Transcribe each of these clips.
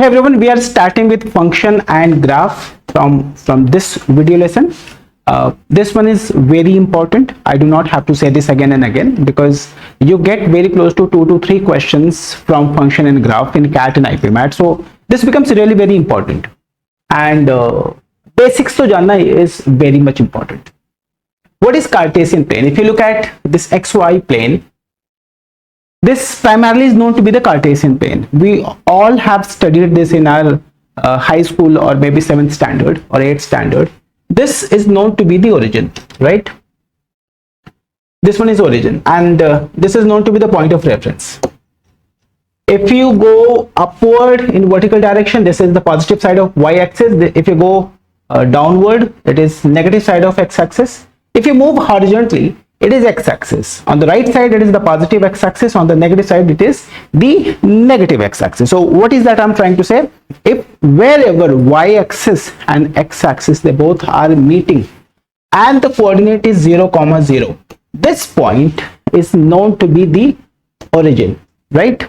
Hey everyone, we are starting with function and graph from this video lesson. This one is very important. I do not have to say this again and again because you get very close to 2 to 3 questions from function and graph in CAT and IPMAT. So this becomes really very important, and basics to janna is very much important. What is Cartesian plane? If you look at this XY plane, this primarily is known to be the Cartesian plane. We all have studied this in our high school or maybe 7th standard or 8th standard. This is known to be the origin, right? This one is origin, and this is known to be the point of reference. If you go upward in vertical direction, this is the positive side of y-axis. If you go downward, it is negative side of x-axis. If you move horizontally, it is x-axis. On the right side, it is the positive x-axis. On the negative side, it is the negative x-axis. So what is that I'm trying to say? If wherever y-axis and x-axis, they both are meeting and the coordinate is 0, 0, this point is known to be the origin, right?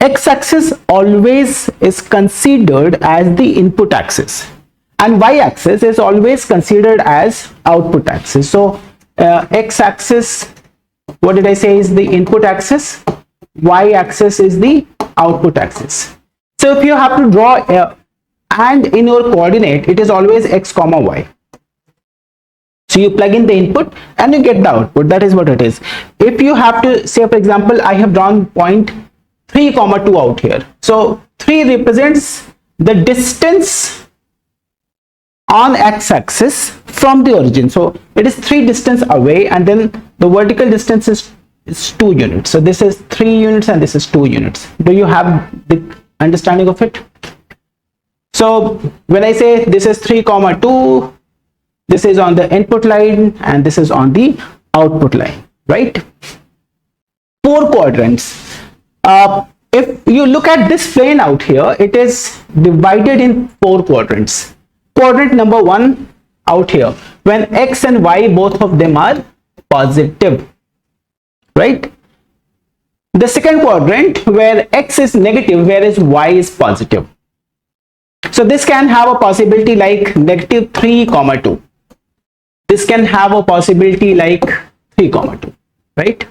X-axis always is considered as the input axis, and y-axis is always considered as output axis. So x-axis, what did I say, is the input axis, y-axis is the output axis. So if you have to draw and in your coordinate, it is always x comma y. So you plug in the input and you get the output. That is what it is. If you have to say, for example, I have drawn point 3, 2 out here. So 3 represents the distance on x-axis from the origin. So it is 3 distance away, and then the vertical distance is 2 units. So this is 3 units and this is 2 units. Do you have the understanding of it? So when I say this is 3, 2, this is on the input line and this is on the output line, right? 4 quadrants. If you look at this plane out here, it is divided in 4 quadrants. Quadrant number 1 out here, when x and y, both of them are positive, right? The second quadrant where x is negative, whereas y is positive. So this can have a possibility like negative 3, 2. This can have a possibility like 3, 2, right?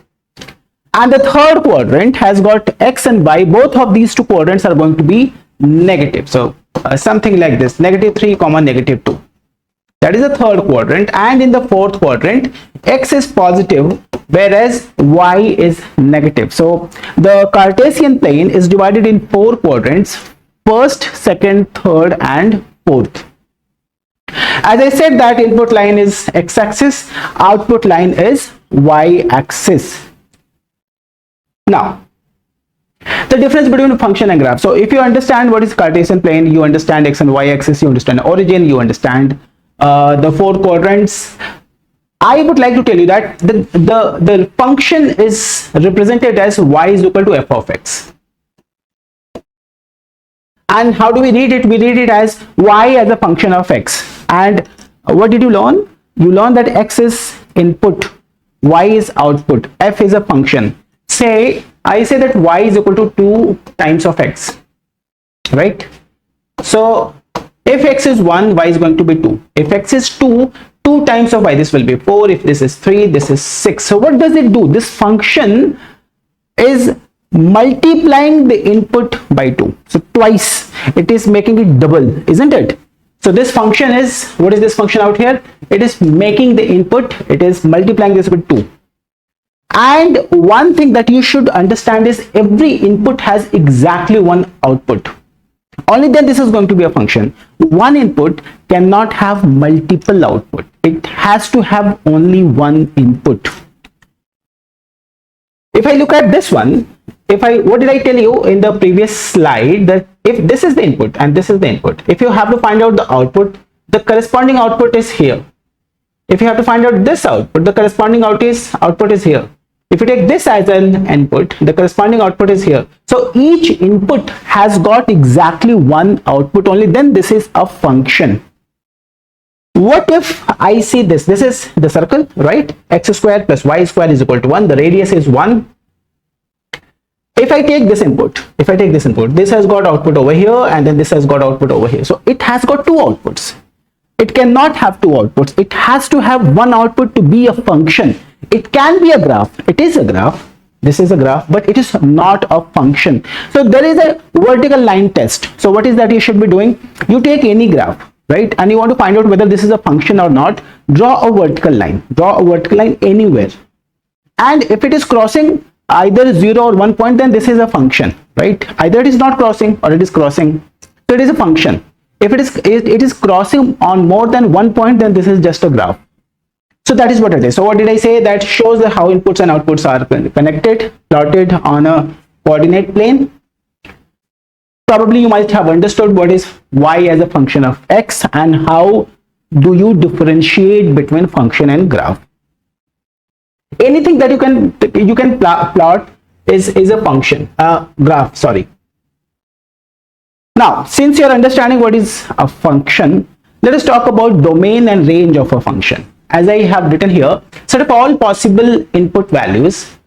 And the third quadrant has got x and y. Both of these 2 quadrants are going to be negative. So something like this, negative 3, negative 2. That is the third quadrant. And in the fourth quadrant, x is positive, whereas y is negative. So the Cartesian plane is divided in 4 quadrants: first, second, third, and fourth. As I said, that input line is x-axis, output line is y-axis. Now, the difference between function and graph. So if you understand what is Cartesian plane, you understand x and y axis, you understand origin, you understand the 4 quadrants. I would like to tell you that the function is represented as y is equal to f of x. And how do we read it? We read it as y as a function of x. And what did you learn? You learned that x is input, y is output, f is a function. Say I say that y is equal to 2 times of x, right? So if x is 1, y is going to be 2. If x is 2, 2 times of y, this will be 4. If this is 3, this is 6. So what does it do? This function is multiplying the input by 2. So twice, it is making it double, isn't it? So this function is, what is this function out here? It is making the input, it is multiplying this with 2. And one thing that you should understand is every input has exactly one output. Only then this is going to be a function. One input cannot have multiple output. It has to have only one input. If I look at this one, what did I tell you in the previous slide, that if this is the input and this is the input, if you have to find out the output, the corresponding output is here. If you have to find out this output, the corresponding output is here. If you take this as an input, the corresponding output is here. So each input has got exactly one output, only then this is a function. What if I see this? This is the circle, right? X square plus y square is equal to 1. The radius is 1. if I take this input, this has got output over here and then this has got output over here. So it has got two outputs. It cannot have two outputs. It has to have one output to be a function. It can be a graph. It is a graph. This is a graph, but it is not a function. So there is a vertical line test. So what is that you should be doing? You take any graph, right? And you want to find out whether this is a function or not. Draw a vertical line. Draw a vertical line anywhere. And if it is crossing either 0 or 1 point, then this is a function, right? Either it is not crossing or it is crossing. So it is a function. If it is crossing on more than 1 point, then this is just a graph. So that is what it is. So what did I say? That shows how inputs and outputs are connected, plotted on a coordinate plane. Probably you might have understood what is y as a function of x and how do you differentiate between function and graph. Anything that you can plot is a function, graph, sorry. Now, since you are understanding what is a function, let us talk about domain and range of a function. As I have written here, set up all possible input values,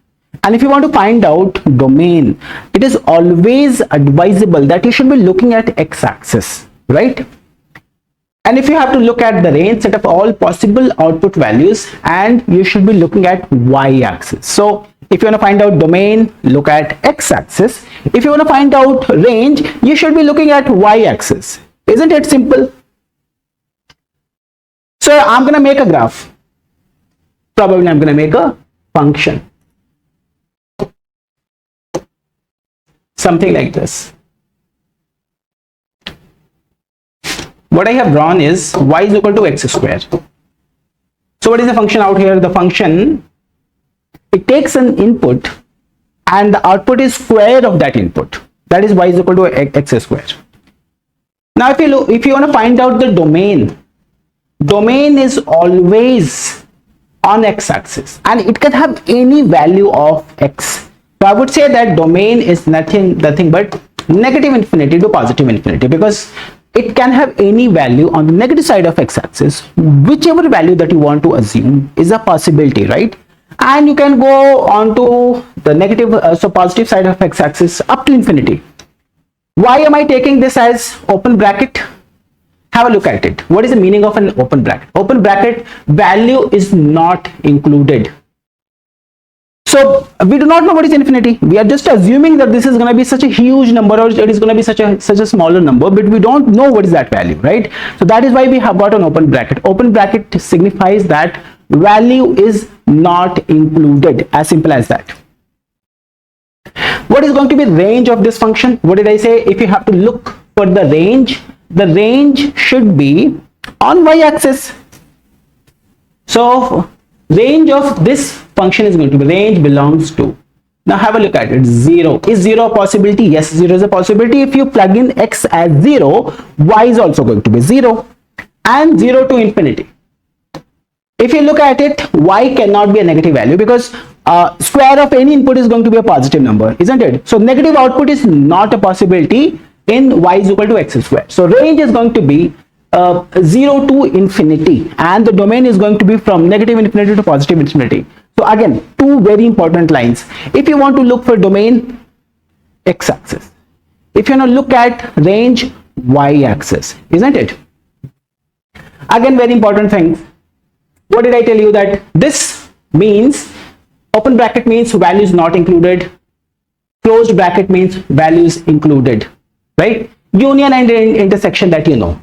and if you want to find out domain, it is always advisable that you should be looking at x-axis, right? And if you have to look at the range, set up all possible output values and you should be looking at y-axis. So if you want to find out domain, look at x-axis. If you want to find out range, you should be looking at y-axis. Isn't it simple? So I'm going to make a graph. Probably I'm going to make a function. Something like this. What I have drawn is y is equal to x square. So what is the function out here? The function, it takes an input and the output is square of that input. That is y is equal to x square. Now if you want to find out the domain is always on x-axis and it can have any value of x. So I would say that domain is nothing but negative infinity to positive infinity, because it can have any value on the negative side of x-axis. Whichever value that you want to assume is a possibility, right? And you can go on to the negative, so positive side of x-axis up to infinity. Why am I taking this as open bracket? Have a look at it. What is the meaning of an open bracket? Open bracket, value is not included. So we do not know what is infinity. We are just assuming that this is going to be such a huge number or it is going to be such a smaller number, but we don't know what is that value, right? So that is why we have got an open bracket. Open bracket signifies that value is not included. As simple as that. What is going to be range of this function? What did I say? If you have to look for the range should be on y-axis. So range of this function is going to be, range belongs to, now have a look at it, 0. Is 0 a possibility? Yes, 0 is a possibility. If you plug in x as 0, y is also going to be 0, and 0 to infinity. If you look at it, y cannot be a negative value because square of any input is going to be a positive number, isn't it? So negative output is not a possibility in y is equal to x squared. So range is going to be 0 to infinity, and the domain is going to be from negative infinity to positive infinity. So again, two very important lines. If you want to look for domain, x-axis. If you want to look at range, y-axis, isn't it? Again, very important things. What did I tell you? That this means, open bracket means value is not included, closed bracket means value is included, right? Union and intersection, that you know.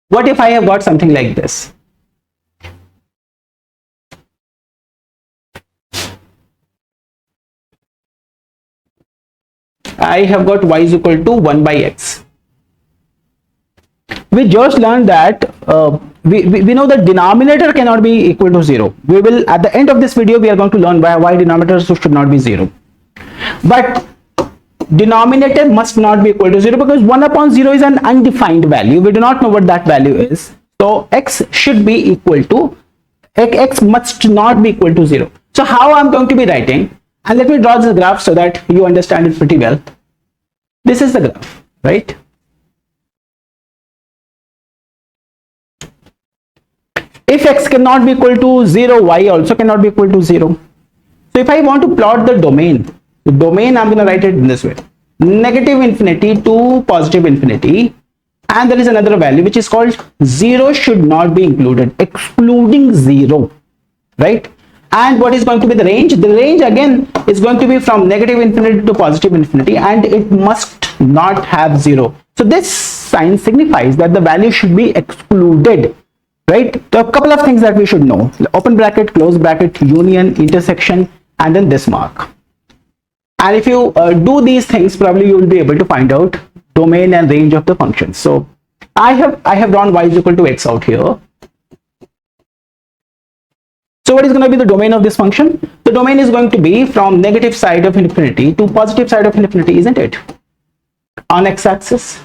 What if I have got something like this? I have got y is equal to 1 by x. We just learned that we know that denominator cannot be equal to 0. We will, at the end of this video, we are going to learn why denominator should not be 0. But denominator must not be equal to 0 because 1 upon 0 is an undefined value. We do not know what that value is. So x should be equal to, x must not be equal to 0. So how I'm going to be writing, and let me draw this graph so that you understand it pretty well. This is the graph, right? If x cannot be equal to 0, y also cannot be equal to 0. So if I want to plot the domain, The domain, I'm going to write it in this way: negative infinity to positive infinity, and there is another value which is called 0 should not be included, excluding 0, right? And what is going to be the range? The range again is going to be from negative infinity to positive infinity, and it must not have 0. So this sign signifies that the value should be excluded, right? So a couple of things that we should know: open bracket, close bracket, union, intersection, and then this mark. And if you do these things, probably you will be able to find out domain and range of the functions. So I have drawn y is equal to x out here. So what is going to be the domain of this function? The domain is going to be from negative side of infinity to positive side of infinity, isn't it? On x-axis.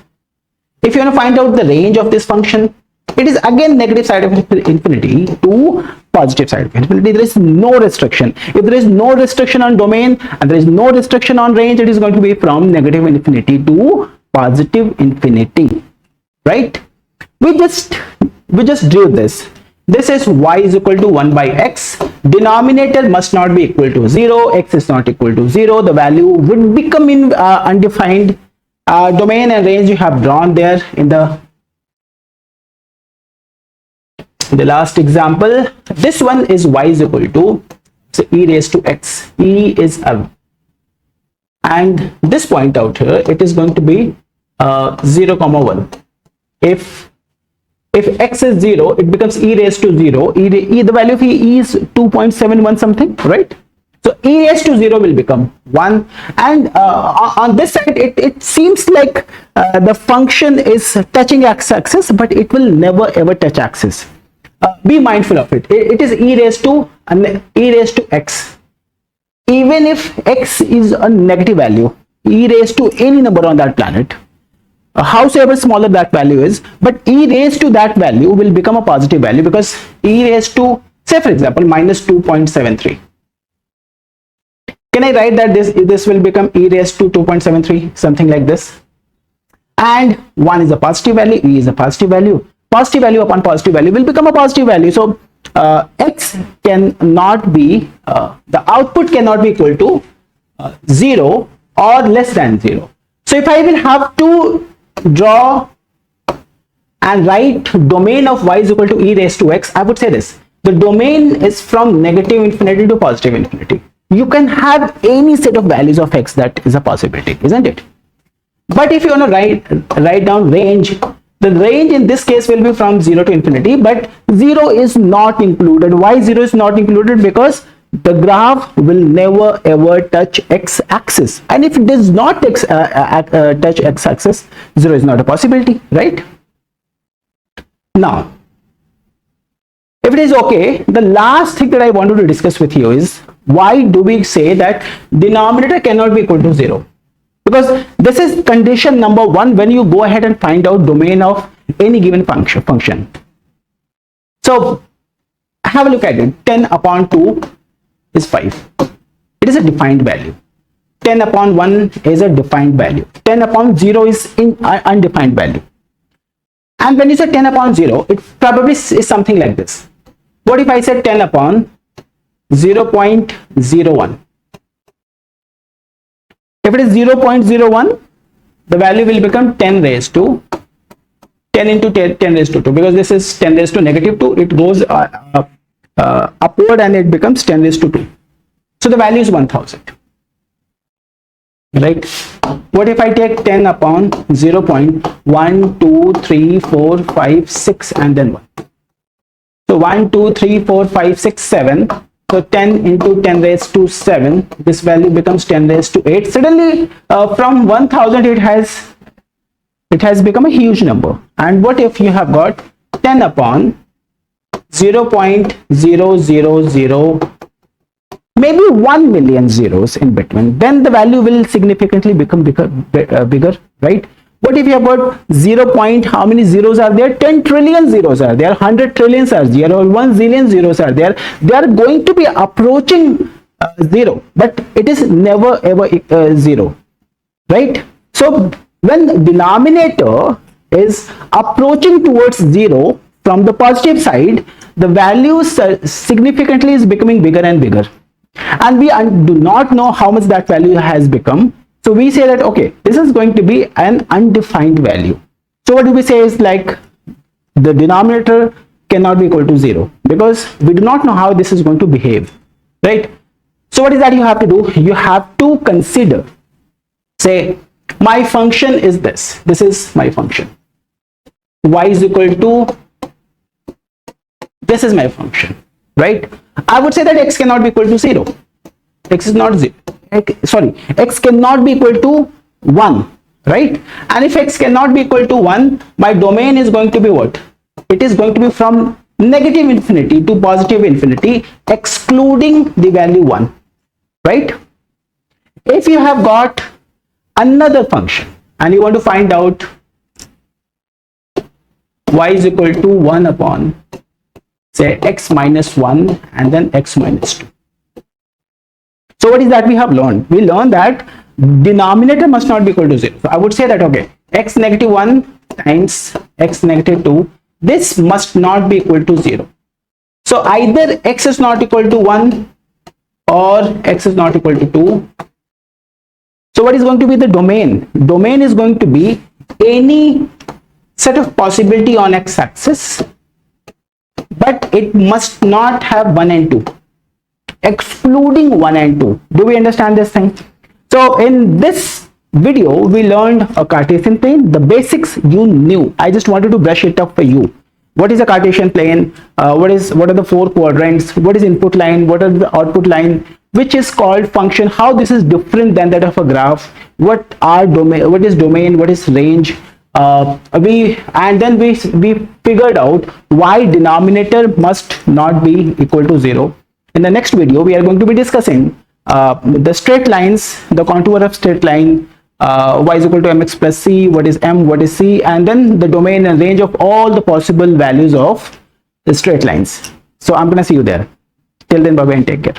If you want to find out the range of this function, it is again negative side of infinity to positive side of infinity. There is no restriction. If there is no restriction on domain and there is no restriction on range, it is going to be from negative infinity to positive infinity, right? We just drew this. This is y is equal to 1 by x. Denominator must not be equal to 0. X is not equal to 0. The value would become in undefined. Domain and range you have drawn there in the last example. This one is y is equal to, so e raised to x. E is a, and this point out here, it is going to be 0 comma 1. If x is 0, it becomes e raised to 0. The value of e is 2.71 something, right? So e raised to 0 will become 1. And on this side, it seems like the function is touching x-axis, but it will never ever touch axis. Be mindful of it. It is e raised to x. Even if x is a negative value, e raised to any number on that planet, howsoever smaller that value is, but e raised to that value will become a positive value, because e raised to, say for example, minus 2.73. Can I write that this will become e raised to 2.73, something like this? And 1 is a positive value, e is a positive value. Positive value upon positive value will become a positive value. So x cannot be, the output cannot be equal to 0 or less than 0. So if I will have to draw and write domain of y is equal to e raised to x, I would say this: the domain is from negative infinity to positive infinity. You can have any set of values of x, that is a possibility, isn't it? But if you want to write down range, the range in this case will be from 0 to infinity, but 0 is not included. Why 0 is not included? Because the graph will never ever touch x-axis, and if it does not touch x-axis, 0 is not a possibility, right? Now, if it is okay, the last thing that I wanted to discuss with you is, why do we say that denominator cannot be equal to 0? Because this is condition number 1 when you go ahead and find out domain of any given function. So have a look at it. 10 upon 2 is 5. It is a defined value. 10 upon 1 is a defined value. 10 upon 0 is undefined value. And when you say 10 upon 0, it probably is something like this. What if I said 10 upon 0.01? If it is 0.01, the value will become 10 raised to 10 into 10 raised to 2, because this is 10 raised to negative 2. It goes upward and it becomes 10 raised to 2. So the value is 1000, right? What if I take 10 upon 0.1, 2, 3, 4, 5, 6 and then 1? So 1, 2, 3, 4, 5, 6, 7. So 10 into 10 raised to 7, this value becomes 10 raised to 8. Suddenly from 1000 it has become a huge number. And what if you have got 10 upon 0.000, maybe 1 million zeros in between, then the value will significantly become bigger, right? What if you have got 0 point, how many zeros are there? 10 trillion zeros are there, 100 trillions are there, or 1 zillion zeros are there. They are going to be approaching 0, but it is never ever 0, right? So when the denominator is approaching towards 0 from the positive side, the value significantly is becoming bigger and bigger. and we do not know how much that value has become. So we say that, okay, this is going to be an undefined value. So what do we say is like the denominator cannot be equal to 0 because we do not know how this is going to behave, right? So what is that you have to do? You have to consider, say my function is this is my function, y is equal to, this is my function, right? I would say that x cannot be equal to 0. X is not 0. X cannot be equal to 1, right? And if x cannot be equal to 1, my domain is going to be what? It is going to be from negative infinity to positive infinity, excluding the value 1, right? If you have got another function and you want to find out y is equal to 1 upon, say, x minus 1 and then x minus 2. So what is that we have learned? We learned that denominator must not be equal to 0. So I would say that, okay, x negative 1 times x negative 2, this must not be equal to 0. So either x is not equal to 1 or x is not equal to 2. So what is going to be the domain? Domain is going to be any set of possibility on x-axis, but it must not have 1 and 2, excluding 1 and 2. Do we understand this thing? So in this video we learned a Cartesian plane. The basics you knew. I just wanted to brush it up for you. What is a Cartesian plane? What are the 4 quadrants? What is input line? What are the output line? Which is called function? How this is different than that of a graph? What is domain? What is range? We figured out why denominator must not be equal to 0. In the next video we are going to be discussing the straight lines, the contour of straight line, y is equal to mx plus c, what is m, what is c, and then the domain and range of all the possible values of the straight lines. So I'm gonna see you there. Till then, bye bye and take care.